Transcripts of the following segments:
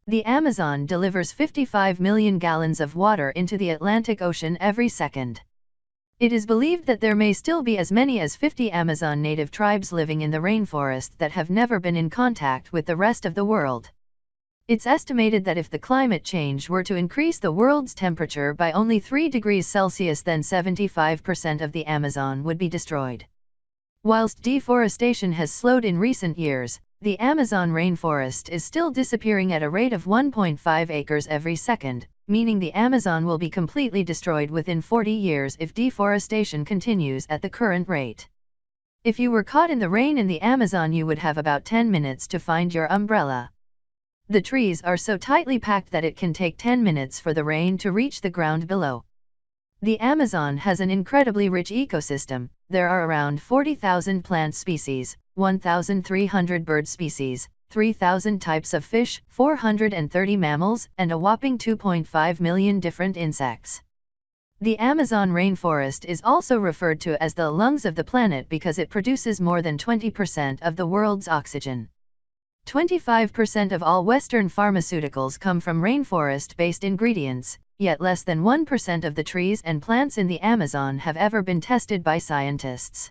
The Amazon delivers 55 million gallons of water into the Atlantic Ocean every second. It is believed that there may still be as many as 50 Amazon native tribes living in the rainforest that have never been in contact with the rest of the world. It's estimated that if the climate change were to increase the world's temperature by only 3 degrees Celsius, then 75% of the Amazon would be destroyed. Whilst deforestation has slowed in recent years, the Amazon rainforest is still disappearing at a rate of 1.5 acres every second, meaning the Amazon will be completely destroyed within 40 years if deforestation continues at the current rate. If you were caught in the rain in the Amazon, you would have about 10 minutes to find your umbrella. The trees are so tightly packed that it can take 10 minutes for the rain to reach the ground below. The Amazon has an incredibly rich ecosystem. There are around 40,000 plant species, 1,300 bird species, 3,000 types of fish, 430 mammals, and a whopping 2.5 million different insects. The Amazon rainforest is also referred to as the lungs of the planet because it produces more than 20% of the world's oxygen. 25% of all Western pharmaceuticals come from rainforest-based ingredients, yet less than 1% of the trees and plants in the Amazon have ever been tested by scientists.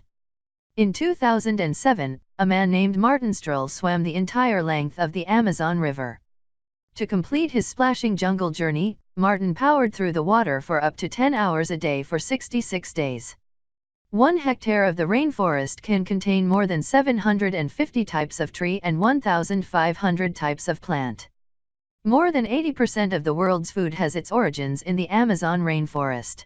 In 2007, a man named Martin Strul swam the entire length of the Amazon River. To complete his splashing jungle journey, Martin powered through the water for up to 10 hours a day for 66 days. 1 hectare of the rainforest can contain more than 750 types of tree and 1,500 types of plant. More than 80% of the world's food has its origins in the Amazon rainforest.